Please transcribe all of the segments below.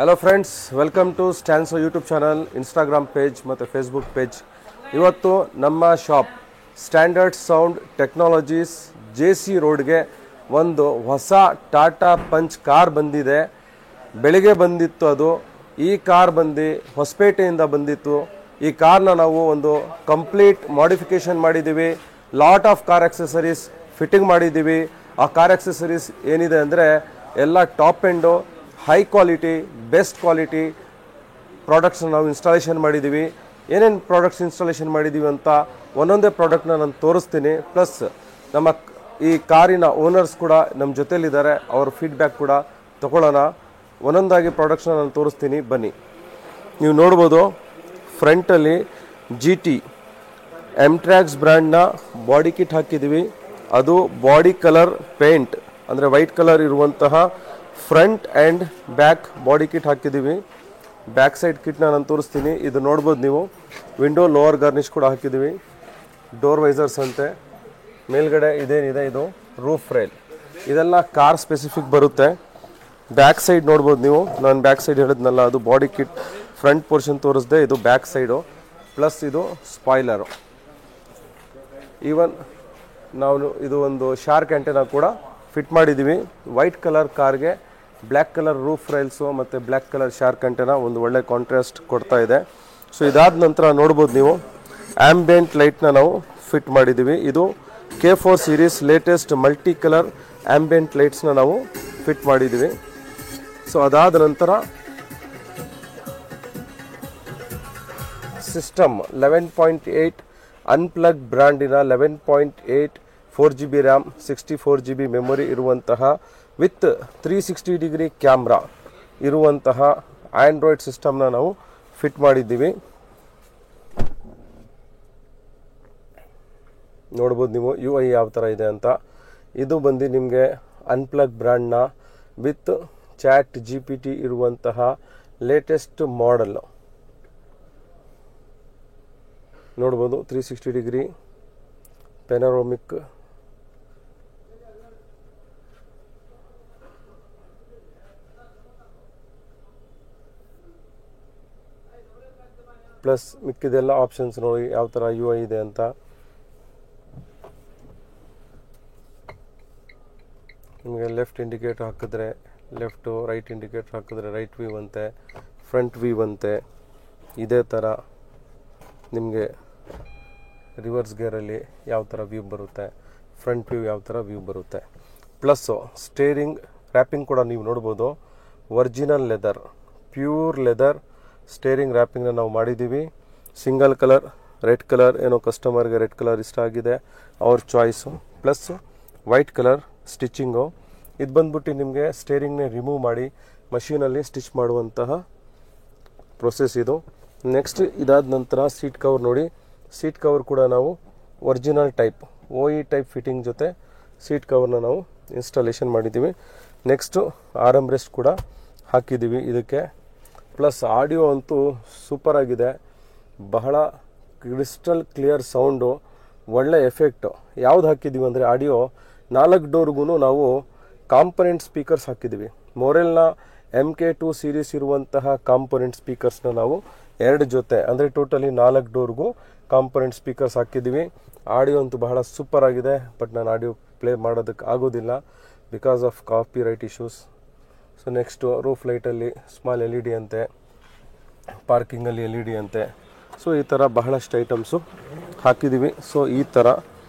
Hello friends, welcome to Stanso YouTube channel, Instagram page ಮತ್ತು Facebook page. ಇವತ್ತು ನಮ್ಮ shop standard sound technologies JC ರೋಡ್ಗೆ ಒಂದು ಹೊಸ ಟಾಟಾ ಪಂಚ್ ಕಾರ್ ಬಂದಿದೆ. ಬೆಳಿಗ್ಗೆ ಬಂದಿತ್ತು ಅದು. ಈ ಕಾರ್ ಬಂದು ಹೊಸಪೇಟೆಯಿಂದ ಬಂದಿತ್ತು. ಈ ಕಾರ್ನ ನಾವು ಒಂದು ಕಂಪ್ಲೀಟ್ ಮಾಡಿಫಿಕೇಷನ್ ಮಾಡಿದ್ದೀವಿ. Lot of car accessories fitting ಮಾಡಿದ್ದೀವಿ. ಆ ಕಾರ್ ಆಕ್ಸೆಸರೀಸ್ ಏನಿದೆ ಅಂದರೆ ಎಲ್ಲ top end, high quality, best quality ಪ್ರಾಡಕ್ಟ್ಸ್ನ ನಾವು ಇನ್ಸ್ಟಾಲೇಷನ್ ಮಾಡಿದ್ದೀವಿ. ಏನೇನು ಪ್ರಾಡಕ್ಟ್ಸ್ ಇನ್ಸ್ಟಾಲೇಷನ್ ಮಾಡಿದ್ದೀವಿ ಅಂತ ಒಂದೊಂದೇ ಪ್ರಾಡಕ್ಟ್ನ ನಾನು ತೋರಿಸ್ತೀನಿ. ಪ್ಲಸ್ ನಮ್ಮ ಈ ಕಾರಿನ ಓನರ್ಸ್ ಕೂಡ ನಮ್ಮ ಜೊತೆಲಿದ್ದಾರೆ, ಅವ್ರ ಫೀಡ್ಬ್ಯಾಕ್ ಕೂಡ ತಗೊಳ್ಳೋಣ. ಒಂದೊಂದಾಗಿ ಪ್ರಾಡಕ್ಟ್ಸ್ನ ನಾನು ತೋರಿಸ್ತೀನಿ, ಬನ್ನಿ. ನೀವು ನೋಡ್ಬೋದು, ಫ್ರಂಟಲ್ಲಿ GT M-Trax ಬ್ರ್ಯಾಂಡ್ನ ಬಾಡಿ ಕಿಟ್ ಹಾಕಿದ್ದೀವಿ. ಅದು ಬಾಡಿ ಕಲರ್ ಪೇಂಟ್ ಅಂದರೆ ವೈಟ್ ಕಲರ್ ಇರುವಂತಹ front and back body kit ಹಾಕಿದ್ದೀವಿ. ಬ್ಯಾಕ್ ಸೈಡ್ ಕಿಟ್ನ ನಾನು ತೋರಿಸ್ತೀನಿ. ಇದು ನೋಡ್ಬೋದು ನೀವು, ವಿಂಡೋ ಲೋವರ್ ಗಾರ್ನಿಷ್ ಕೂಡ ಹಾಕಿದ್ದೀವಿ. ಡೋರ್ ವೈಸರ್ಸ್ ಅಂತೆ. ಮೇಲ್ಗಡೆ ಇದೇನಿದೆ ಇದು ರೂಫ್ ರೈಲ್, ಇದೆಲ್ಲ ಕಾರ್ ಸ್ಪೆಸಿಫಿಕ್ ಬರುತ್ತೆ. ಬ್ಯಾಕ್ ಸೈಡ್ ನೋಡ್ಬೋದು ನೀವು, ನಾನು ಬ್ಯಾಕ್ ಸೈಡ್ ಹೇಳಿದ್ನಲ್ಲ, ಅದು ಬಾಡಿ ಕಿಟ್ ಫ್ರಂಟ್ ಪೋರ್ಷನ್ ತೋರಿಸ್ದೆ, ಇದು ಬ್ಯಾಕ್ ಸೈಡು. ಪ್ಲಸ್ ಇದು ಸ್ಪಾಯ್ಲರು. ಈವನ್ ನಾವು ಇದು ಒಂದು ಶಾರ್ಕ್ ಆ್ಯಂಟೆನಾ ಕೂಡ ಫಿಟ್ ಮಾಡಿದ್ದೀವಿ. ವೈಟ್ ಕಲರ್ ಕಾರ್ಗೆ ಬ್ಲ್ಯಾಕ್ ಕಲರ್ ರೂಫ್ ರೈಲ್ಸು ಮತ್ತು ಬ್ಲ್ಯಾಕ್ ಕಲರ್ ಶಾರ್ಕ್ ಆ್ಯಂಟೆನಾ ಒಂದು ಒಳ್ಳೆ ಕಾಂಟ್ರಾಸ್ಟ್ ಕೊಡ್ತಾ ಇದೆ. ಸೊ ಇದಾದ ನಂತರ ನೋಡ್ಬೋದು ನೀವು, ಆ್ಯಂಬಿಯಂಟ್ ಲೈಟ್ನ ನಾವು ಫಿಟ್ ಮಾಡಿದ್ದೀವಿ. ಇದು K4 series latest multi colour ambient ಲೈಟ್ಸ್ನ ನಾವು ಫಿಟ್ ಮಾಡಿದ್ದೀವಿ. ಸೊ ಅದಾದ ನಂತರ ಸಿಸ್ಟಮ್ 11.8 ಅನ್ಪ್ಲಗ್ ಬ್ರ್ಯಾಂಡಿನ 11.8 4GB ರ್ಯಾಮ್, 64GB ಮೆಮೊರಿ ಇರುವಂತಹ ವಿತ್ 360 ಡಿಗ್ರಿ ಕ್ಯಾಮ್ರಾ ಇರುವಂತಹ ಆಂಡ್ರಾಯ್ಡ್ ಸಿಸ್ಟಮ್ನ ನಾವು ಫಿಟ್ ಮಾಡಿದ್ದೀವಿ. ನೋಡ್ಬೋದು ನೀವು UI ಯಾವ ಥರ ಇದೆ ಅಂತ. ಇದು ಬಂದು ನಿಮಗೆ ಅನ್ಪ್ಲಗ್ ಬ್ರ್ಯಾಂಡ್ನ ವಿತ್ ಚಾಟ್ GPT ಇರುವಂತಹ ಲೇಟೆಸ್ಟ್ ಮಾಡೆಲ್ಲು ನೋಡ್ಬೋದು. 360 ಡಿಗ್ರಿ ಪೆನರೋಮಿಕ್ ಪ್ಲಸ್ ಮಿಕ್ಕಿದೆಲ್ಲ ಆಪ್ಷನ್ಸ್ ನೋಡಿ ಯಾವ ಥರ UI ಇದೆ ಅಂತ. ನಿಮಗೆ ಲೆಫ್ಟ್ ಇಂಡಿಕೇಟರ್ ಹಾಕಿದ್ರೆ ಲೆಫ್ಟು, ರೈಟ್ ಇಂಡಿಕೇಟರ್ ಹಾಕಿದ್ರೆ ರೈಟ್ ವ್ಯೂ ಅಂತೆ, ಫ್ರಂಟ್ ವ್ಯೂ ಅಂತೆ. ಇದೇ ಥರ ನಿಮಗೆ ರಿವರ್ಸ್ ಗೇರಲ್ಲಿ ಯಾವ ಥರ ವ್ಯೂ ಬರುತ್ತೆ, ಫ್ರಂಟ್ ವ್ಯೂ ಯಾವ ಥರ ವ್ಯೂ ಬರುತ್ತೆ. ಪ್ಲಸ್ಸು ಸ್ಟೇರಿಂಗ್ ರ್ಯಾಪಿಂಗ್ ಕೂಡ ನೀವು ನೋಡ್ಬೋದು. Original leather, pure leather steering ರ್ಯಾಪಿಂಗ್ನ ನಾವು ಮಾಡಿದ್ದೀವಿ. ಸಿಂಗಲ್ ಕಲರ್, ರೆಡ್ ಕಲರ್, ಏನೋ ಕಸ್ಟಮರ್ಗೆ ರೆಡ್ ಕಲರ್ ಇಷ್ಟ ಆಗಿದೆ, ಅವ್ರ choice. Plus white colour stitching. ಇದು ಬಂದ್ಬಿಟ್ಟು ನಿಮಗೆ ಸ್ಟೇರಿಂಗ್ನೇ ರಿಮೂವ್ ಮಾಡಿ ಮಷೀನಲ್ಲಿ ಸ್ಟಿಚ್ ಮಾಡುವಂತಹ ಪ್ರೊಸೆಸ್ ಇದು. ನೆಕ್ಸ್ಟ್ ಇದಾದ ನಂತರ ಸೀಟ್ ಕವರ್ ನೋಡಿ. ಸೀಟ್ ಕವರ್ ಕೂಡ ನಾವು original type OE type fitting ಜೊತೆ ಸೀಟ್ ಕವರ್ನ ನಾವು ಇನ್ಸ್ಟಾಲೇಷನ್ ಮಾಡಿದ್ದೀವಿ. ನೆಕ್ಸ್ಟು ಆರ್ಮ್ ರೆಸ್ಟ್ ಕೂಡ ಹಾಕಿದ್ದೀವಿ ಇದಕ್ಕೆ. ಪ್ಲಸ್ ಆಡಿಯೋ ಅಂತೂ ಸೂಪರ್ ಆಗಿದೆ, ಬಹಳ ಕ್ರಿಸ್ಟಲ್ ಕ್ಲಿಯರ್ ಸೌಂಡು, ಒಳ್ಳೆ ಎಫೆಕ್ಟು. ಯಾವ್ದು ಹಾಕಿದ್ದೀವಿ ಅಂದರೆ ಆಡಿಯೋ 4 ಡೋರ್ಗೂ ನಾವು ಕಾಂಪೊನೆಂಟ್ ಸ್ಪೀಕರ್ಸ್ ಹಾಕಿದ್ದೀವಿ. ಮೊರೆಲ್ನ MK2 ಸೀರೀಸ್ ಇರುವಂತಹ ಕಾಂಪೊನೆಂಟ್ ಸ್ಪೀಕರ್ಸ್ನ ನಾವು 2 ಜೊತೆ ಅಂದರೆ ಟೋಟಲಿ 4 ಡೋರ್ಗೂ ಕಾಂಪೊನೆಂಟ್ ಸ್ಪೀಕರ್ಸ್ ಹಾಕಿದ್ದೀವಿ. ಆಡಿಯೋ ಅಂತೂ ಬಹಳ ಸೂಪರ್ ಆಗಿದೆ. ಬಟ್ ನಾನು ಆಡಿಯೋ ಪ್ಲೇ ಮಾಡೋದಕ್ಕೆ ಆಗೋದಿಲ್ಲ because of copyright issues. So next roof ಲೈಟಲ್ಲಿ ಸ್ಮಾಲ್ LED ಅಂತೆ, ಪಾರ್ಕಿಂಗಲ್ಲಿ LED ಅಂತೆ. ಸೊ ಈ ಥರ ಬಹಳಷ್ಟು ಐಟಮ್ಸು ಹಾಕಿದ್ದೀವಿ. ಸೊ ಈ ಥರ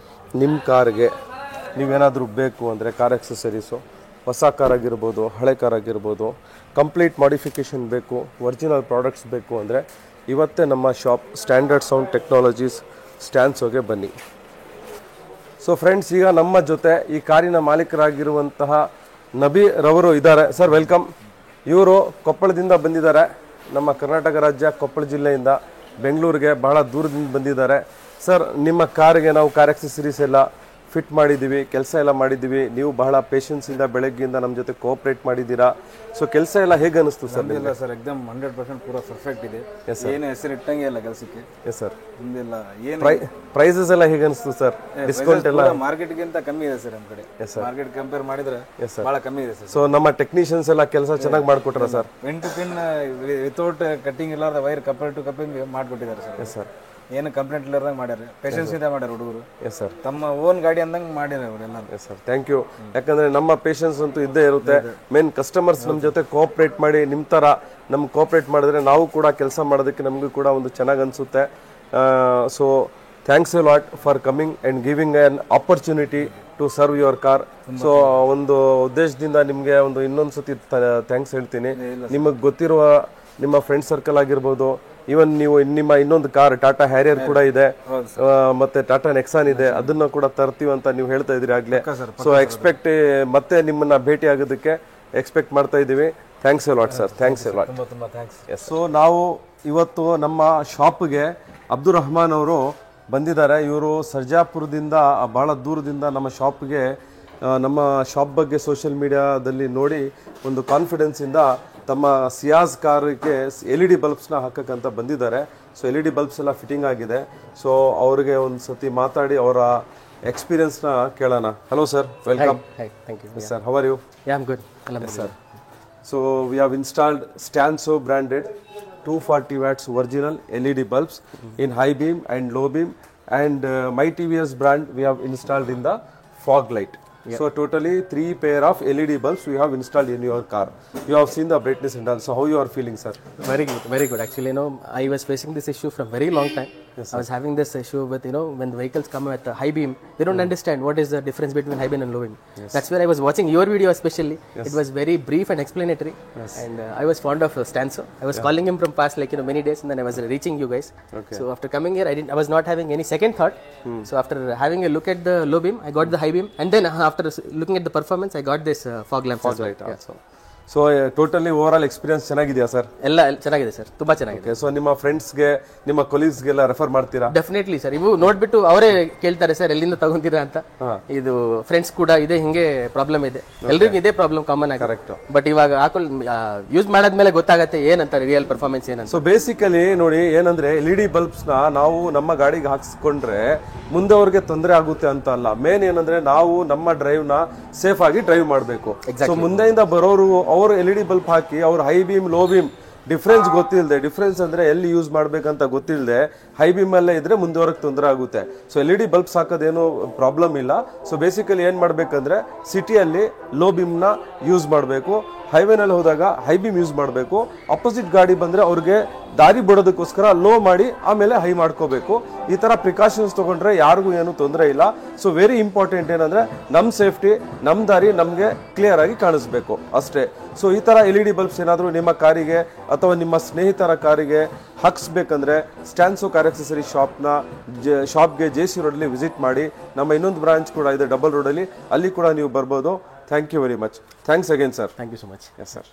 ನಿಮ್ಮ ಕಾರ್ಗೆ ನೀವೇನಾದರೂ ಬೇಕು ಅಂದರೆ ಕಾರ್ ಆಕ್ಸೆಸರೀಸು, ಹೊಸ ಕಾರ್ ಆಗಿರ್ಬೋದು, ಹಳೆ ಕಾರ್ ಆಗಿರ್ಬೋದು, ಕಂಪ್ಲೀಟ್ ಮಾಡಿಫಿಕೇಷನ್ ಬೇಕು, ಒರಿಜಿನಲ್ ಪ್ರಾಡಕ್ಟ್ಸ್ ಬೇಕು ಅಂದರೆ ಇವತ್ತೇ ನಮ್ಮ ಶಾಪ್ ಸ್ಟ್ಯಾಂಡರ್ಡ್ ಸೌಂಡ್ ಟೆಕ್ನಾಲಜೀಸ್ ಸ್ಟ್ಯಾನ್ಸೋಗೆ ಬನ್ನಿ. ಸೊ ಫ್ರೆಂಡ್ಸ್, ಈಗ ನಮ್ಮ ಜೊತೆ ಈ ಕಾರಿನ ಮಾಲೀಕರಾಗಿರುವಂತಹ ನಬೀರ್ ರವರು ಇದ್ದಾರೆ. Sir welcome. ಇವರು ಕೊಪ್ಪಳದಿಂದ ಬಂದಿದ್ದಾರೆ, ನಮ್ಮ ಕರ್ನಾಟಕ ರಾಜ್ಯ ಕೊಪ್ಪಳ ಜಿಲ್ಲೆಯಿಂದ ಬೆಂಗಳೂರಿಗೆ ಬಹಳ ದೂರದಿಂದ ಬಂದಿದ್ದಾರೆ. ಸರ್, ನಿಮ್ಮ ಕಾರಿಗೆ ನಾವು ಕಾರ್ ಆಕ್ಸೆಸರೀಸ್ ಎಲ್ಲ ಫಿಟ್ ಮಾಡಿದ್ದೀವಿ, ಕೆಲಸ ಎಲ್ಲ ಮಾಡಿದ್ದೀವಿ. ನೀವು ಬಹಳ ಪೇಷನ್ಸಿಂದ ಬೆಳಗ್ಗೆಯಿಂದ ನಮ್ಮ ಜೊತೆ ಕೋಆಪ್ರೇಟ್ ಮಾಡಿದ್ದೀರಾ. ಸೊ ಕೆಲಸ ಎಲ್ಲ ಹೇಗೆ ಅನಿಸ್ತು ಸರ್? ಇಲ್ಲ ಸರ್, ಎಕ್ದಮ್ 100% ಪೂರ ಪರ್ಫೆಕ್ಟ್ ಇದೆ. ಏನು ಹೆಸರು ಇಟ್ಟಂಗೆ ಇಲ್ಲ ಕೆಲಸಕ್ಕೆ. Yes sir. ಹಿಂದೆಲ್ಲ ಏನು ಪ್ರೈಸಸ್ ಎಲ್ಲ ಹೇಗೆ ಅನಿಸ್ತು ಸರ್? ಡಿಸ್ಕೌಂಟ್ ಎಲ್ಲ ಮಾರ್ಕೆಟ್ಗಿಂತ ಕಮ್ಮಿ ಇದೆ ಸರ್ ನಮ್ಮ ಕಡೆ. ಮಾರ್ಕೆಟ್ ಕಂಪೇರ್ ಮಾಡಿದ್ರೆ ಬಹಳ ಕಮ್ಮಿ ಇದೆ ಸರ್. ಸೊ ನಮ್ಮ ಟೆಕ್ನಿಷಿಯನ್ಸ್ ಎಲ್ಲ ಕೆಲಸ ಚೆನ್ನಾಗಿ ಮಾಡಿಕೊಟ್ರ sir? Pin to pin without cutting ಇಲ್ಲಾರ್ದ ವೈರ್ ಕಪಲ್ ಟು ಕಪಿಂಗ್ ಮಾಡಿಕೊಟ್ಟಿದ್ದಾರೆ ಸರ್. Yes sir. ಏನು ಕಂಪ್ಲೇಂಟ್ ಇಲ್ಲಾರ್ದಂಗೆ ಮಾಡ್ಯಾರ, ಪೇಷನ್ಸ್ ಇಂದ ಮಾಡ್ಯಾರ ಹುಡುಗರು. Yes sir. ತಮ್ಮ ಓನ್ ಗಾಡಿ ಅಂದಂಗೆ ಮಾಡ್ಯಾರ ಅವರೆಲ್ಲ. Yes sir, thank you. ಯಾಕಂದ್ರೆ ನಮ್ಮ ಪೇಷನ್ಸ್ ಅಂತೂ ಇದ್ದೇ ಇರುತ್ತೆ. ಮೇನ್ ಕಸ್ಟಮರ್ಸ್ ನಮ್ಮ ಜೊತೆ ಕೋಆಪ್ರೇಟ್ ಮಾಡಿ ನಿಮ್ಮ ಥರ ನಮ್ಗೆ ಕೋಆಪ್ರೇಟ್ ಮಾಡಿದ್ರೆ ನಾವು ಕೂಡ ಕೆಲಸ ಮಾಡೋದಕ್ಕೆ ನಮಗೂ ಕೂಡ ಒಂದು ಚೆನ್ನಾಗಿ ಅನಿಸುತ್ತೆ. So thanks a lot for coming and giving an opportunity to serve your car. So ಒಂದು ಉದ್ದೇಶದಿಂದ ನಿಮಗೆ ಒಂದು ಇನ್ನೊಂದು ಸತಿ ಥ್ಯಾಂಕ್ಸ್ ಹೇಳ್ತೀನಿ. ನಿಮಗೆ ಗೊತ್ತಿರುವ ನಿಮ್ಮ ಫ್ರೆಂಡ್ ಸರ್ಕಲ್ ಆಗಿರ್ಬೋದು, ಈವನ್ ನೀವು ನಿಮ್ಮ ಇನ್ನೊಂದು ಕಾರ್ ಟಾಟಾ ಹ್ಯಾರಿಯರ್ ಕೂಡ ಇದೆ, ಮತ್ತೆ ಟಾಟಾ ನೆಕ್ಸಾನ್ ಇದೆ, ಅದನ್ನ ಕೂಡ ತರ್ತೀವಿ ಅಂತ ನೀವು ಹೇಳ್ತಾ ಇದ್ರಿ ಆಗ್ಲೇ. ಸೊ ಎಕ್ಸ್ಪೆಕ್ಟ್ ಮತ್ತೆ ನಿಮ್ಮನ್ನ ಭೇಟಿ ಆಗೋದಕ್ಕೆ ಎಕ್ಸ್ಪೆಕ್ಟ್ ಮಾಡ್ತಾ ಇದ್ದೀವಿ. Thanks a lot sir, thanks a lot. ತುಂಬ ಥ್ಯಾಂಕ್ಸ್. ಸೊ ನಾವು ಇವತ್ತು ನಮ್ಮ ಶಾಪ್ಗೆ ಅಬ್ದುಲ್ ರಹಮಾನ್ ಅವರು ಬಂದಿದ್ದಾರೆ. ಇವರು ಸರ್ಜಾಪುರದಿಂದ ಬಹಳ ದೂರದಿಂದ ನಮ್ಮ ಶಾಪ್ಗೆ ನಮ್ಮ ಶಾಪ್ ಬಗ್ಗೆ ಸೋಷಿಯಲ್ ಮೀಡಿಯಾದಲ್ಲಿ ನೋಡಿ ಒಂದು ಕಾನ್ಫಿಡೆನ್ಸಿಂದ ತಮ್ಮ ಸಿಯಾಜ್ ಕಾರ್ಗೆ LED ಬಲ್ಬ್ಸ್ನ ಹಾಕಕ್ಕಂತ ಬಂದಿದ್ದಾರೆ. ಸೊ LED ಬಲ್ಬ್ಸ್ ಎಲ್ಲ ಫಿಟ್ಟಿಂಗ್ ಆಗಿದೆ. ಸೊ ಅವ್ರಿಗೆ ಒಂದು ಸತಿ ಮಾತಾಡಿ ಅವರ ಎಕ್ಸ್ಪೀರಿಯನ್ಸ್ನ ಕೇಳೋಣ. Hello sir, welcome. Thank you sir, how are you? I am good. Sir, so we have installed Stanso branded 240 watts original LED bulbs in high beam and low beam, and my TVS brand we have installed in the fog light. So totally 3 pair of LED bulbs we have installed in your car. You have seen the brightness and all. So how you are feeling, sir? Very good, very good. Actually, I was facing this issue from very long time. Yes, I was having this issue with, when the vehicles come at the high beam, they don't understand what is the difference between high beam and low beam. Yes. That's where I was watching your video especially. Yes. It was very brief and explanatory. Yes. And I was fond of Stanso. I was calling him from past many days, and then I was reaching you guys. Okay. So after coming here, I was not having any second thought. So after having a look at the low beam, I got the high beam, and then after looking at the performance, I got this fog lamp. Fog light also. So totally over all experience ಚೆನ್ನಾಗಿದೆಯಾ sir? ಎಲ್ಲ ಚೆನ್ನಾಗಿದೆ sir, ತುಂಬಾ ಚೆನ್ನಾಗಿದೆ. So ನಿಮ್ಮ ಫ್ರೆಂಡ್ಸ್ಗೆ, ನಿಮ್ಮ ಕೊಲೀಗ್ಸ್ಗೆಲ್ಲ refer ಮಾಡ್ತೀರಾ? Definitely sir. ಇವು ನೋಡ್ಬಿಟ್ಟು ಅವರೇ ಕೇಳ್ತಾರೆ ಸರ್ ಎಲ್ಲಿಂದ ತಗೊಂತೀರಾ ಅಂತ. ಇದು ಫ್ರೆಂಡ್ಸ್ ಕೂಡ ಇದೆ, ಹಿಂಗೆ ಪ್ರಾಬ್ಲಮ್ ಇದೆ, ಎಲ್ರಿಗೂ ಇದೇ ಪ್ರಾಬ್ಲಮ್ ಕಾಮನ್ ಆಗಿ. ಕರೆಕ್ಟ್. ಬಟ್ ಇವಾಗ ಯೂಸ್ ಮಾಡಾದ್ಮೇಲೆ ಗೊತ್ತಾಗತ್ತೆ ಏನಂತ ರಿಯಲ್ ಪರ್ಫಾರ್ಮೆನ್ಸ್ ಏನಂತ. ಸೊ ಬೇಸಿಕಲಿ ನೋಡಿ, ಏನಂದ್ರೆ LED ಬಲ್ಬ್ಸ್ ನ ನಾವು ನಮ್ಮ ಗಾಡಿಗೆ ಹಾಕ್ಸ್ಕೊಂಡ್ರೆ ಮುಂದೆ ಅವ್ರಿಗೆ ತೊಂದರೆ ಆಗುತ್ತೆ ಅಂತ ಅಲ್ಲ. ಮೇನ್ ಏನಂದ್ರೆ ನಾವು ನಮ್ಮ ಡ್ರೈವ್ ನ ಸೇಫ್ ಆಗಿ ಡ್ರೈವ್ ಮಾಡಬೇಕು. ಸೊ ಮುಂದೆಯಿಂದ ಬರೋರು ಅವರು LED ಬಲ್ಬ್ ಹಾಕಿ ಅವ್ರ high beam low beam difference ಗೊತ್ತಿಲ್ಲದೆ, ಡಿಫ್ರೆನ್ಸ್ ಅಂದ್ರೆ ಎಲ್ಲಿ ಯೂಸ್ ಮಾಡ್ಬೇಕಂತ ಗೊತ್ತಿಲ್ಲದೆ ಹೈ ಬೀಮ್ ಅಲ್ಲೇ ಇದ್ರೆ ಮುಂದುವರೆಗೆ ತೊಂದರೆ ಆಗುತ್ತೆ. ಸೊ LED ಬಲ್ಬ್ಸ್ ಹಾಕೋದೇನು ಪ್ರಾಬ್ಲಮ್ ಇಲ್ಲ. ಸೊ ಬೇಸಿಕಲಿ ಏನ್ ಮಾಡ್ಬೇಕಂದ್ರೆ ಸಿಟಿಯಲ್ಲಿ ಲೋ ಬೀಮ್ ನ ಯೂಸ್ ಮಾಡಬೇಕು, ಹೈವೇನಲ್ಲಿ ಹೋದಾಗ ಹೈ ಬೀಮ್ ಯೂಸ್ ಮಾಡಬೇಕು. ಅಪೋಸಿಟ್ ಗಾಡಿ ಬಂದ್ರೆ ಅವ್ರಿಗೆ ದಾರಿ ಬಿಡೋದಕ್ಕೋಸ್ಕರ ಲೋ ಮಾಡಿ ಆಮೇಲೆ ಹೈ ಮಾಡ್ಕೋಬೇಕು. ಈ ತರ ಪ್ರಿಕಾಷನ್ಸ್ ತಗೊಂಡ್ರೆ ಯಾರಿಗೂ ಏನು ತೊಂದರೆ ಇಲ್ಲ. ಸೊ ವೆರಿ ಇಂಪಾರ್ಟೆಂಟ್ ಏನಂದ್ರೆ ನಮ್ ಸೇಫ್ಟಿ, ನಮ್ ದಾರಿ ನಮ್ಗೆ ಕ್ಲಿಯರ್ ಆಗಿ ಕಾಣಿಸ್ಬೇಕು ಅಷ್ಟೇ. ಸೊ ಈ ತರ LED ಬಲ್ಬ್ಸ್ ಏನಾದ್ರು ನಿಮ್ಮ ಕಾರಿಗೆ ಅಥವಾ ನಿಮ್ಮ ಸ್ನೇಹಿತರ ಕಾರಿಗೆ ಹಾಕ್ಸ್ಬೇಕಂದ್ರೆ ಸ್ಟ್ಯಾನ್ಸೋ ಕಾರ್ ಆಕ್ಸೆಸರಿ ಶಾಪ್ಗೆ JC ರೋಡಲ್ಲಿ ವಿಸಿಟ್ ಮಾಡಿ. ನಮ್ಮ ಇನ್ನೊಂದು ಬ್ರಾಂಚ್ ಕೂಡ ಇದೆ ಡಬಲ್ ರೋಡಲ್ಲಿ, ಅಲ್ಲಿ ಕೂಡ ನೀವು ಬರ್ಬೋದು. Thank you very much. Thanks again sir. Thank you so much. Yes sir.